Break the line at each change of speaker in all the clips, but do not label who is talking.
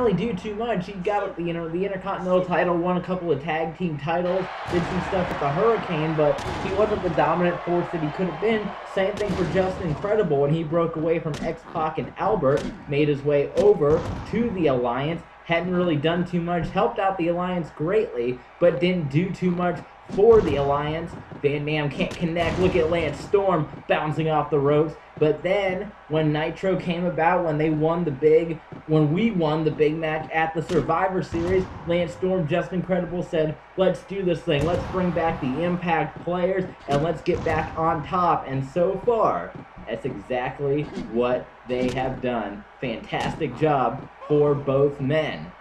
really do too much. He got, the Intercontinental title, won a couple of tag team titles, did some stuff with the Hurricane, but he wasn't the dominant force that he could have been. Same thing for Justin Incredible when he broke away from X-Pac and Albert, made his way over to the Alliance. Hadn't really done too much, helped out the Alliance greatly, but didn't do too much for the Alliance. Van Dam can't connect. Look at Lance Storm bouncing off the ropes. But then, when Nitro came about, when we won the big match at the Survivor Series, Lance Storm, Just Incredible, said, let's do this thing. Let's bring back the Impact players, and let's get back on top. And so far, that's exactly what they have done. Fantastic job for both men.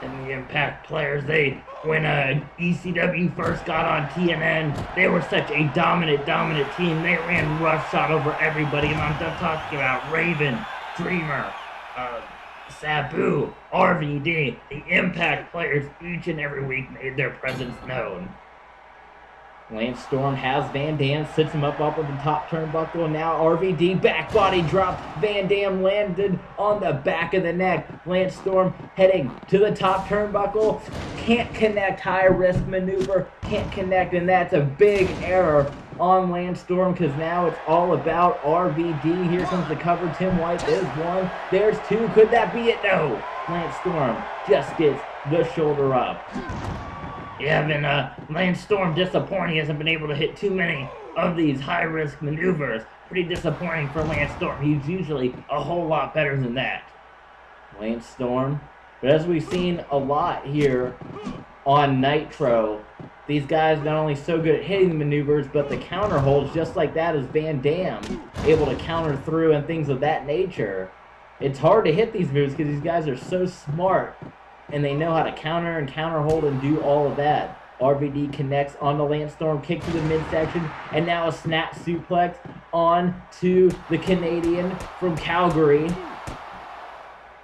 And the Impact players, when ECW first got on TNN, they were such a dominant team. They ran roughshod over everybody, and I'm done talking about Raven, Dreamer, Sabu, RVD. The Impact players each and every week made their presence known. Lance Storm has Van Dam, sits him up at the top turnbuckle, and now RVD back body drop. Van Dam landed on the back of the neck. Lance Storm heading to the top turnbuckle, can't connect, high risk maneuver, can't connect, and that's a big error on Lance Storm, because now it's all about RVD. Here comes the cover. Tim White, there's one, there's two. Could that be it? No. Lance Storm just gets the shoulder up. Yeah, been Lance Storm disappointing. He hasn't been able to hit too many of these high-risk maneuvers. Pretty disappointing for Lance Storm. He's usually a whole lot better than that. Lance Storm. But as we've seen a lot here on Nitro, these guys not only so good at hitting the maneuvers, but the counter holds just like that as Van Dam, able to counter through and things of that nature. It's hard to hit these moves because these guys are so smart, and they know how to counter and counter hold and do all of that. RVD connects on the Lance Storm, kick to the midsection, and now a snap suplex on to the Canadian from Calgary,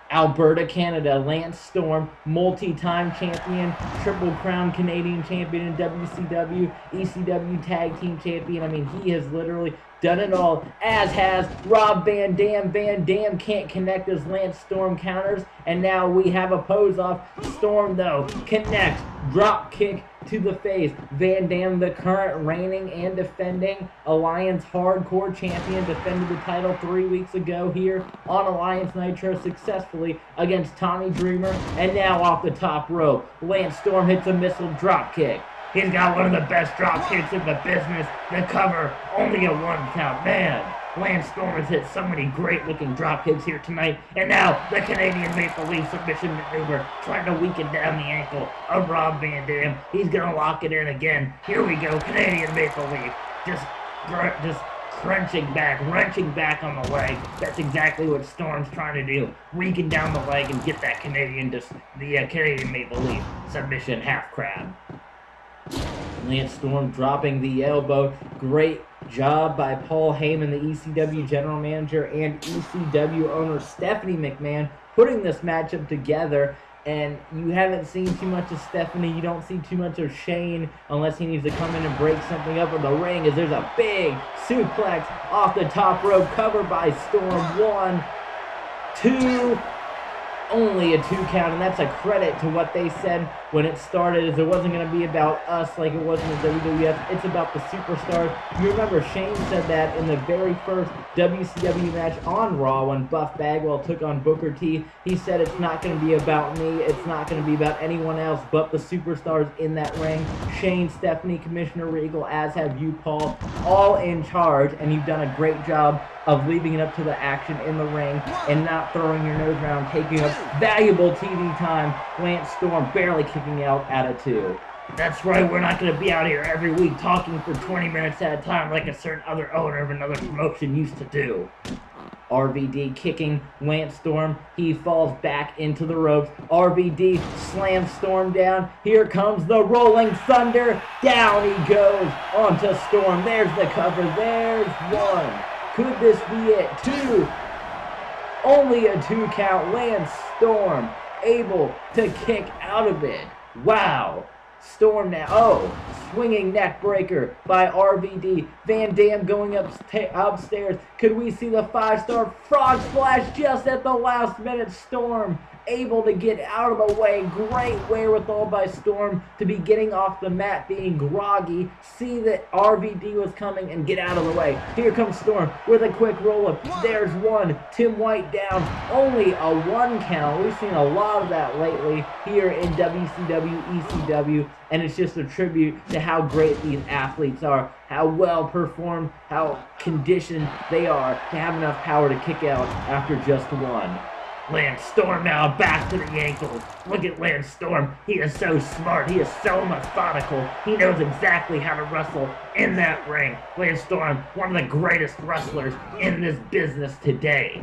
Alberta, Canada. Lance Storm, multi-time champion, Triple Crown Canadian champion in WCW, ECW Tag Team champion. I mean, he has literally done it all, as has Rob Van Dam. Van Dam can't connect as Lance Storm counters, and now we have a pose-off. Storm, though, connects, drop kick to the face. Van Dam, the current reigning and defending Alliance Hardcore champion, defended the title 3 weeks ago here on Alliance Nitro successfully against Tommy Dreamer, and now off the top rope, Lance Storm hits a missile drop kick. He's got one of the best drop kicks in the business. The cover, only a 1 count. Man, Lance Storm has hit so many great-looking drop kicks here tonight. And now, the Canadian Maple Leaf submission maneuver, trying to weaken down the ankle of Rob Van Dam. He's going to lock it in again. Here we go, Canadian Maple Leaf. Just crunching back, wrenching back on the leg. That's exactly what Storm's trying to do. Weaken down the leg and get that Canadian Maple Leaf submission half crab. Lance Storm dropping the elbow. Great job by Paul Heyman, the ECW general manager, and ECW owner Stephanie McMahon, putting this matchup together. And you haven't seen too much of Stephanie. You don't see too much of Shane unless he needs to come in and break something up in the ring, as there's a big suplex off the top rope, covered by Storm. 1, 2, only a 2 count, and that's a credit to what they said when it started, is it wasn't going to be about us like it was in the WWF. It's about the superstars. You remember Shane said that in the very first WCW match on Raw when Buff Bagwell took on Booker T. He said it's not going to be about me. It's not going to be about anyone else but the superstars in that ring. Shane, Stephanie, Commissioner Regal, as have you, Paul, all in charge, and you've done a great job of leaving it up to the action in the ring and not throwing your nose around, taking up valuable TV time. Lance Storm barely kicking out at a 2. That's right, we're not going to be out here every week talking for 20 minutes at a time like a certain other owner of another promotion used to do. RVD kicking Lance Storm. He falls back into the ropes. RVD slams Storm down. Here comes the Rolling Thunder. Down he goes onto Storm. There's the cover. There's 1. Could this be it? 2. Only a 2 count. Lance Storm able to kick out of it. Wow. Storm now. Oh, swinging neck breaker by RVD. Van Dam going upstairs. Could we see the 5-star frog splash just at the last minute? Storm able to get out of the way. Great wherewithal by Storm to be getting off the mat, being groggy, see that RVD was coming and get out of the way. Here comes Storm with a quick roll-up. There's one. Tim White down. Only a 1 count. We've seen a lot of that lately here in WCW ECW, and it's just a tribute to how great these athletes are, how well performed, how conditioned they are to have enough power to kick out after just 1. Lance Storm now back to the ankles. Look at Lance Storm. He is so smart. He is so methodical. He knows exactly how to wrestle in that ring. Lance Storm, one of the greatest wrestlers in this business today.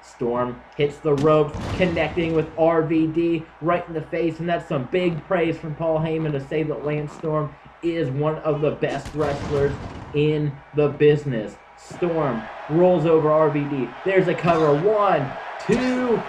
Storm hits the ropes, connecting with RVD right in the face, and that's some big praise from Paul Heyman to say that Lance Storm is one of the best wrestlers in the business. Storm rolls over RVD. There's a cover. 1, 2.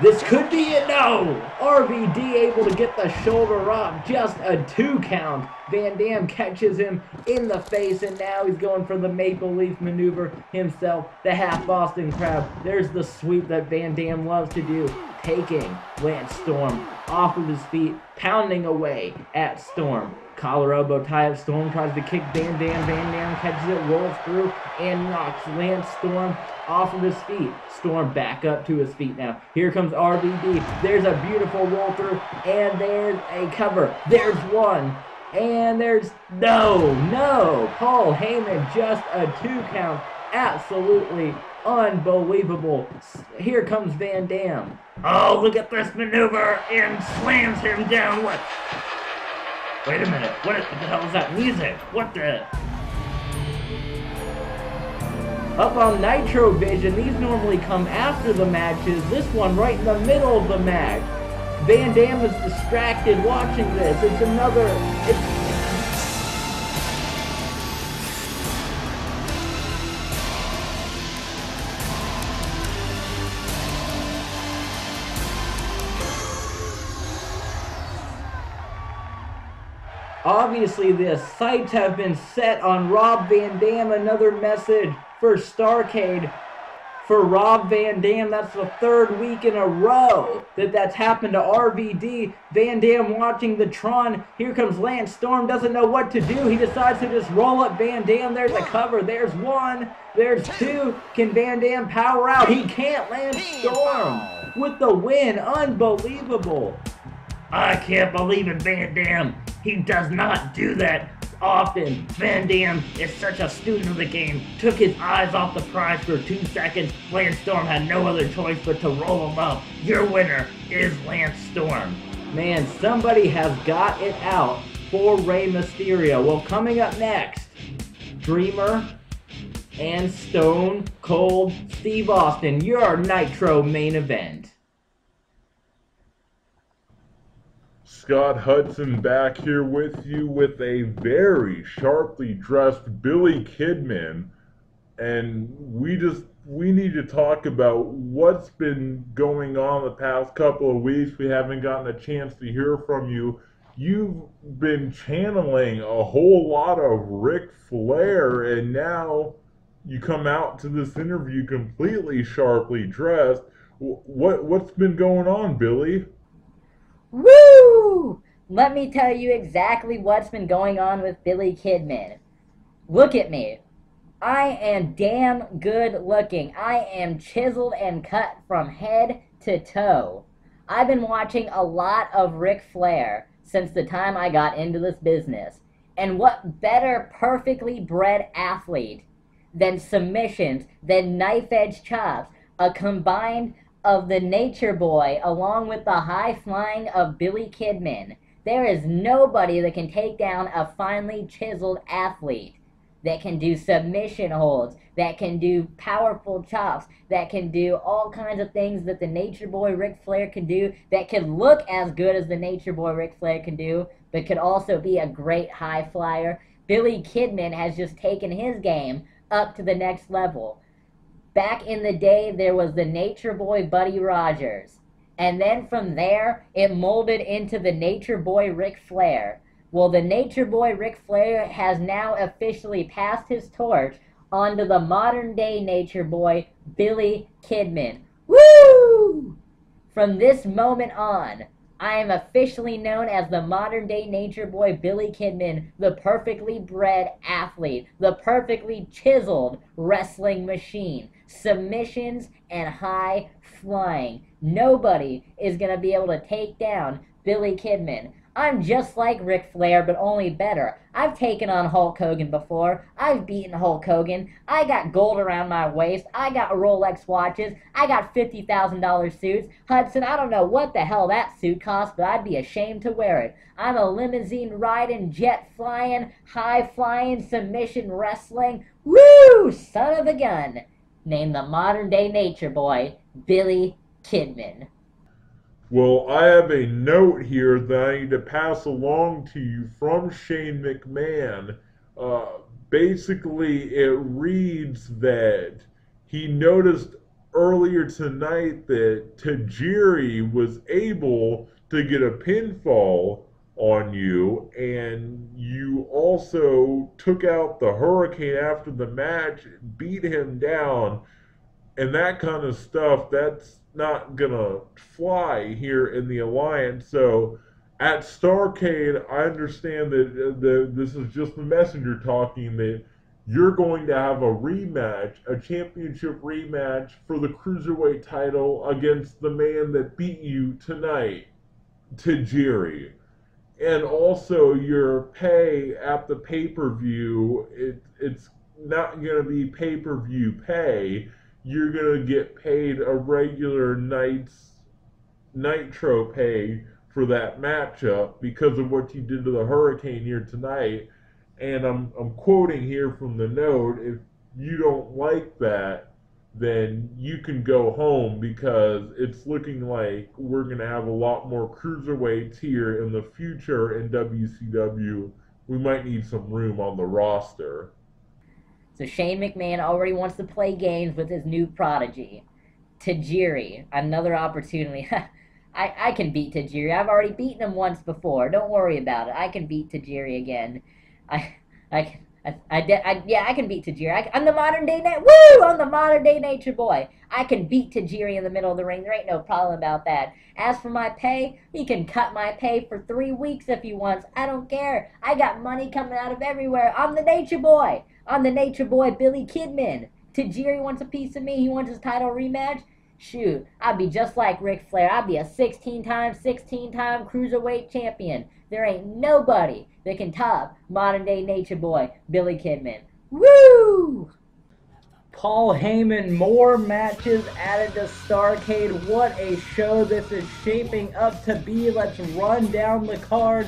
This could be it. No! RVD able to get the shoulder up. Just a 2 count. Van Dam catches him in the face, and now he's going for the Maple Leaf maneuver himself. The half Boston Crab. There's the sweep that Van Dam loves to do. Taking Lance Storm off of his feet, pounding away at Storm. Collar elbow tie up. Storm tries to kick Van Dam. Van Dam catches it, rolls through, and knocks Lance Storm off of his feet. Storm back up to his feet now. Here comes RVD. There's a beautiful roll through, and there's a cover. There's 1. And there's no. Paul Heyman, just a 2 count. Absolutely unbelievable. Here comes Van Dam. Oh, look at this maneuver, and slams him down. What? Wait a minute. What the hell is that music? What the? Up on Nitro Vision, these normally come after the matches. This one right in the middle of the match. Van Dam is distracted watching this. It's another... Obviously, the sights have been set on Rob Van Dam. Another message for Starrcade for Rob Van Dam. That's the 3rd week in a row that's happened to RVD. Van Dam watching the Tron. Here comes Lance Storm. Doesn't know what to do. He decides to just roll up Van Dam. There's a cover. There's 1. There's 2. Can Van Dam power out? He can't. Lance Storm with the win. Unbelievable. I can't believe in Van Dam. He does not do that often. Van Dam is such a student of the game. Took his eyes off the prize for 2 seconds. Lance Storm had no other choice but to roll him up. Your winner is Lance Storm. Man, somebody has got it out for Rey Mysterio. Well, coming up next, Dreamer and Stone Cold Steve Austin, your Nitro main event.
Scott Hudson back here with you with a very sharply dressed Billy Kidman, and we need to talk about what's been going on the past couple of weeks. We haven't gotten a chance to hear from you. You've been channeling a whole lot of Ric Flair, and now you come out to this interview completely sharply dressed. What's been going on, Billy?
Woo! Let me tell you exactly what's been going on with Billy Kidman. Look at me. I am damn good looking. I am chiseled and cut from head to toe. I've been watching a lot of Ric Flair since the time I got into this business. And what better perfectly bred athlete than submissions, than knife-edge chops, a combined of the Nature Boy along with the high flying of Billy Kidman. There is nobody that can take down a finely chiseled athlete that can do submission holds, that can do powerful chops, that can do all kinds of things that the Nature Boy Ric Flair can do, that can look as good as the Nature Boy Ric Flair can do, but could also be a great high flyer. Billy Kidman has just taken his game up to the next level. Back in the day, there was the Nature Boy Buddy Rogers. And then from there, it molded into the Nature Boy Ric Flair. Well, the Nature Boy Ric Flair has now officially passed his torch onto the modern-day Nature Boy, Billy Kidman. Woo! From this moment on, I am officially known as the modern-day Nature Boy, Billy Kidman, the perfectly bred athlete, the perfectly chiseled wrestling machine, submissions and high flying. Nobody is going to be able to take down Billy Kidman. I'm just like Ric Flair, but only better. I've taken on Hulk Hogan before. I've beaten Hulk Hogan. I got gold around my waist. I got Rolex watches. I got $50,000 suits. Hudson, I don't know what the hell that suit cost, but I'd be ashamed to wear it. I'm a limousine riding, jet flying, high flying, submission wrestling, woo, son of a gun, named the modern day Nature Boy, Billy Kidman.
Well, I have a note here that I need to pass along to you from Shane McMahon. Basically, it reads that he noticed earlier tonight that Tajiri was able to get a pinfall on you, and you also took out the Hurricane after the match, beat him down, and that kind of stuff. That's not gonna fly here in the Alliance. So at Starrcade, I understand that this is just the messenger talking, that you're going to have a rematch, a championship rematch for the Cruiserweight title against the man that beat you tonight, Tajiri. And also your pay at the pay-per-view, it's not going to be pay-per-view pay. You're going to get paid a regular night's Nitro pay for that matchup because of what you did to the Hurricane here tonight. And I'm quoting here from the note, if you don't like that, then you can go home, because it's looking like we're going to have a lot more cruiserweights here in the future in WCW. We might need some room on the roster.
So Shane McMahon already wants to play games with his new prodigy, Tajiri. Another opportunity. I can beat Tajiri. I've already beaten him once before. Don't worry about it. I can beat Tajiri again. I can beat Tajiri. I'm the modern day I'm the modern day Nature Boy. I can beat Tajiri in the middle of the ring. There ain't no problem about that. As for my pay, he can cut my pay for 3 weeks if he wants. I don't care. I got money coming out of everywhere. I'm the Nature Boy. I'm the Nature Boy, Billy Kidman. Tajiri wants a piece of me. He wants his title rematch. Shoot, I'd be just like Ric Flair. I'd be a 16-time Cruiserweight champion. There ain't nobody that can top modern-day Nature Boy, Billy Kidman. Woo!
Paul Heyman, more matches added to Starrcade. What a show this is shaping up to be. Let's run down the card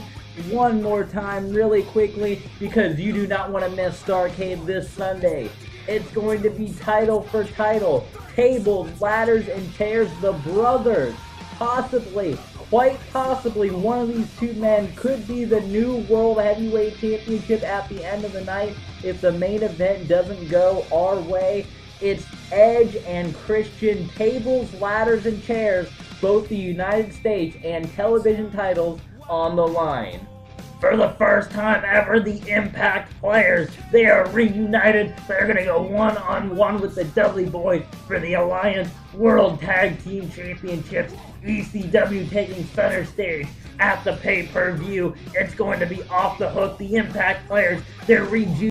one more time really quickly, because you do not want to miss Starrcade this Sunday. It's going to be title for title. Tables, ladders, and chairs. The brothers, quite possibly, one of these two men could be the new World Heavyweight Championship at the end of the night if the main event doesn't go our way. It's Edge and Christian. Tables, ladders, and chairs. Both the United States and television titles on the line. For the first time ever, the Impact players, they are reunited. They're going to go one-on-one with the Dudley Boys for the Alliance World Tag Team Championships. ECW taking center stage at the pay-per-view. It's going to be off the hook. The Impact players, they're rejuvenated.